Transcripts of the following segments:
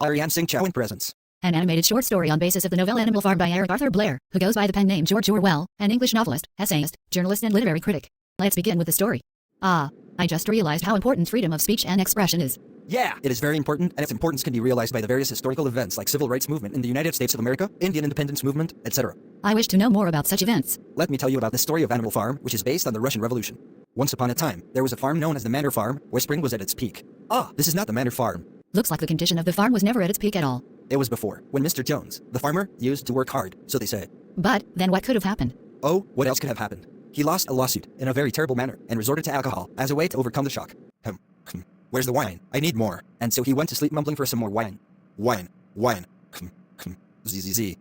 Ariane Singh Chow in presence. An animated short story on basis of the novel Animal Farm by Eric Arthur Blair, who goes by the pen name George Orwell, an English novelist, essayist, journalist and literary critic. Let's begin with the story. I just realized how important freedom of speech and expression is. Yeah, it is very important, and its importance can be realized by the various historical events like civil rights movement in the United States of America, Indian independence movement, etc. I wish to know more about such events. Let me tell you about the story of Animal Farm, which is based on the Russian Revolution. Once upon a time, there was a farm known as the Manor Farm, where spring was at its peak. This is not the Manor Farm. Looks like the condition of the farm was never at its peak at all. It was before, when Mr. Jones, the farmer, used to work hard, so they say. But, then what could have happened? Oh, what else could have happened? He lost a lawsuit in a very terrible manner and resorted to alcohol as a way to overcome the shock. Where's the wine? I need more. And so he went to sleep mumbling for some more wine. Wine. Z.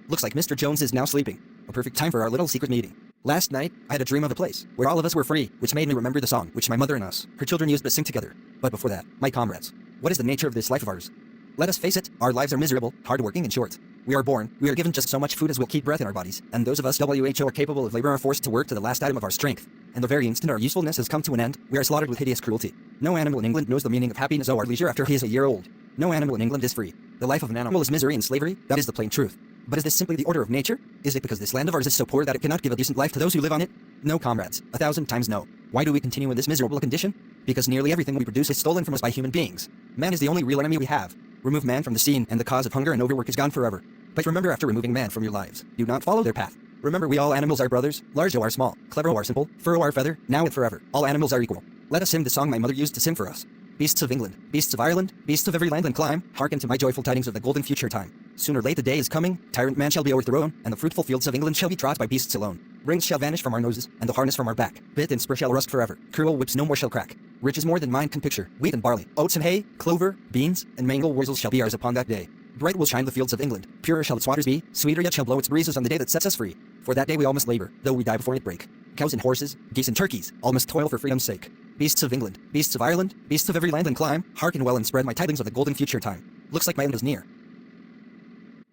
Looks like Mr. Jones is now sleeping. A perfect time for our little secret meeting. Last night, I had a dream of a place where all of us were free, which made me remember the song which my mother and us, her children, used to sing together. But before that, my comrades, what is the nature of this life of ours? Let us face it, our lives are miserable, hard-working, and short. We are born, we are given just so much food as will keep breath in our bodies, and those of us who are capable of labor are forced to work to the last atom of our strength. And the very instant our usefulness has come to an end, we are slaughtered with hideous cruelty. No animal in England knows the meaning of happiness or leisure after he is a year old. No animal in England is free. The life of an animal is misery and slavery, that is the plain truth. But is this simply the order of nature? Is it because this land of ours is so poor that it cannot give a decent life to those who live on it? No, comrades, 1,000 times no. Why do we continue in this miserable condition? Because nearly everything we produce is stolen from us by human beings. Man is the only real enemy we have. Remove man from the scene, and the cause of hunger and overwork is gone forever. But remember, after removing man from your lives, do not follow their path. Remember, we all animals are brothers, large or small, clever or simple, fur or feather, now and forever. All animals are equal. Let us sing the song my mother used to sing for us. Beasts of England, beasts of Ireland, beasts of every land and clime, hearken to my joyful tidings of the golden future time. Soon or late the day is coming, tyrant man shall be overthrown, and the fruitful fields of England shall be trod by beasts alone. Rings shall vanish from our noses, and the harness from our back. Bit and spur shall rust forever. Cruel whips no more shall crack. Riches more than mind can picture. Wheat and barley, oats and hay, clover, beans, and mango wurzels shall be ours upon that day. Bright will shine the fields of England. Purer shall its waters be, sweeter yet shall blow its breezes on the day that sets us free. For that day we all must labor, though we die before it break. Cows and horses, geese and turkeys, all must toil for freedom's sake. Beasts of England, beasts of Ireland, beasts of every land and clime, hearken well and spread my tidings of the golden future time. Looks like my end is near.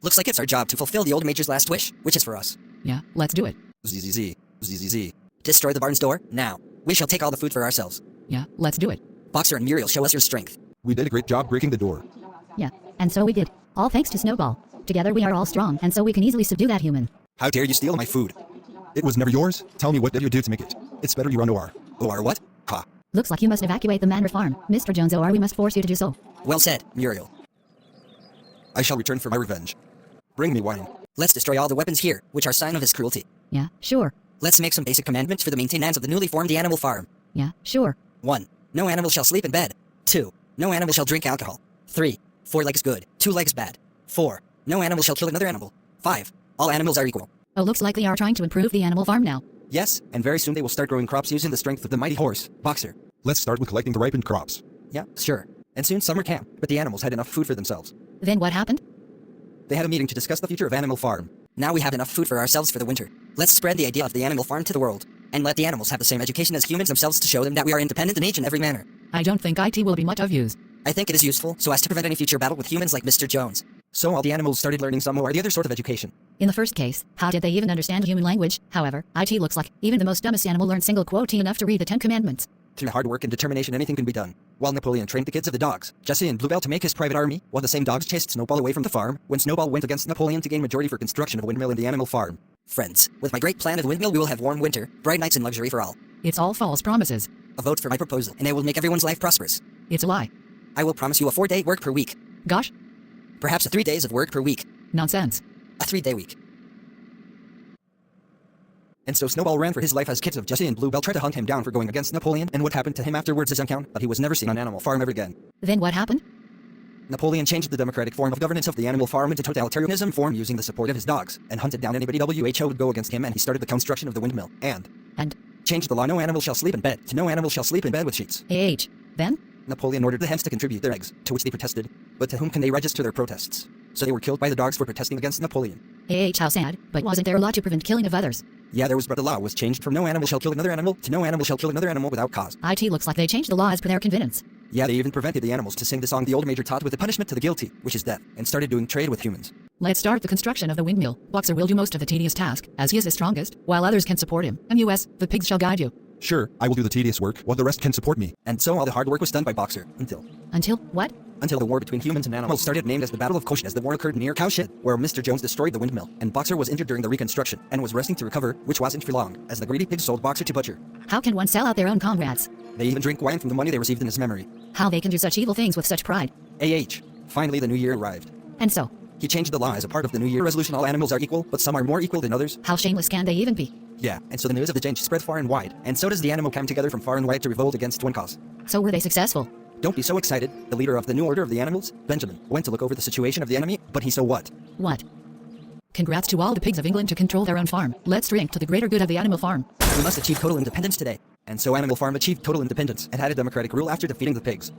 Looks like it's our job to fulfill the old Major's last wish, which is for us. Yeah, let's do it. Z. Destroy the barn's door, now. We shall take all the food for ourselves. Yeah, let's do it. Boxer and Muriel, show us your strength. We did a great job breaking the door. Yeah, and so we did. All thanks to Snowball. Together we are all strong, and so we can easily subdue that human. How dare you steal my food? It was never yours. Tell me, what did you do to make it? It's better you run OR. OR what? Ha. Looks like you must evacuate the Manor Farm, Mr. Jones, or we must force you to do so. Well said, Muriel. I shall return for my revenge. Bring me wine. Let's destroy all the weapons here, which are sign of his cruelty. Yeah, sure. Let's make some basic commandments for the maintenance of the newly formed Animal Farm. Yeah, sure. 1. No animal shall sleep in bed. 2. No animal shall drink alcohol. 3. 4 legs good, 2 legs bad. 4. No animal shall kill another animal. 5. All animals are equal. Oh, looks like they are trying to improve the Animal Farm now. Yes, and very soon they will start growing crops using the strength of the mighty horse, Boxer. Let's start with collecting the ripened crops. Yeah, sure. And soon summer camp, but the animals had enough food for themselves. Then what happened? They had a meeting to discuss the future of Animal Farm. Now we have enough food for ourselves for the winter. Let's spread the idea of the Animal Farm to the world, and let the animals have the same education as humans themselves to show them that we are independent in each and every manner. I don't think IT will be much of use. I think it is useful, so as to prevent any future battle with humans like Mr. Jones. So all the animals started learning some or the other sort of education. In the first case, how did they even understand human language? However, IT looks like even the most dumbest animal learned single quote enough to read the 10 Commandments. Through hard work and determination anything can be done. While Napoleon trained the kids of the dogs, Jesse and Bluebell to make his private army, while the same dogs chased Snowball away from the farm, when Snowball went against Napoleon to gain majority for construction of a windmill in the Animal Farm. Friends, with my great plan of the windmill we will have warm winter, bright nights and luxury for all. It's all false promises. A vote for my proposal, and I will make everyone's life prosperous. It's a lie. I will promise you a 4-day work per week. Gosh. Perhaps a 3 days of work per week. Nonsense. A 3-day week. And so Snowball ran for his life as kids of Jesse and Bluebell tried to hunt him down for going against Napoleon, and what happened to him afterwards is unknown, but he was never seen on Animal Farm ever again. Then what happened? Napoleon changed the democratic form of governance of the Animal Farm into totalitarianism form using the support of his dogs, and hunted down anybody who would go against him, and he started the construction of the windmill, and changed the law no animal shall sleep in bed to no animal shall sleep in bed with sheets. Then? Napoleon ordered the hens to contribute their eggs, to which they protested, but to whom can they register their protests? So they were killed by the dogs for protesting against Napoleon. How sad, but wasn't there a law to prevent killing of others? Yeah, there was, but the law was changed from no animal shall kill another animal to no animal shall kill another animal without cause. IT looks like they changed the law as per their convenience. Yeah, they even prevented the animals to sing the song the old Major taught with the punishment to the guilty, which is death, and started doing trade with humans. Let's start the construction of the windmill. Boxer will do most of the tedious task, as he is the strongest, while others can support him. MUS, the pigs shall guide you. Sure, I will do the tedious work while the rest can support me. And so all the hard work was done by Boxer, Until what? until the war between humans and animals started, named as the Battle of Kosh, as the war occurred near Cowshed, where Mr. Jones destroyed the windmill, and Boxer was injured during the reconstruction, and was resting to recover, which wasn't for long, as the greedy pigs sold Boxer to Butcher. How can one sell out their own comrades? They even drink wine from the money they received in his memory. How they can do such evil things with such pride? Finally the new year arrived. And so, He changed the law as a part of the New Year resolution. All animals are equal, but some are more equal than others. how shameless can they even be? Yeah, and so the news of the change spread far and wide, and so does the animal come together from far and wide to revolt against one cause. So were they successful? Don't be so excited. The leader of the new order of the animals, Benjamin, went to look over the situation of the enemy, but he saw what? What? Congrats to all the pigs of England to control their own farm. Let's drink to the greater good of the animal farm. We must achieve total independence today. And so Animal Farm achieved total independence and had a democratic rule after defeating the pigs.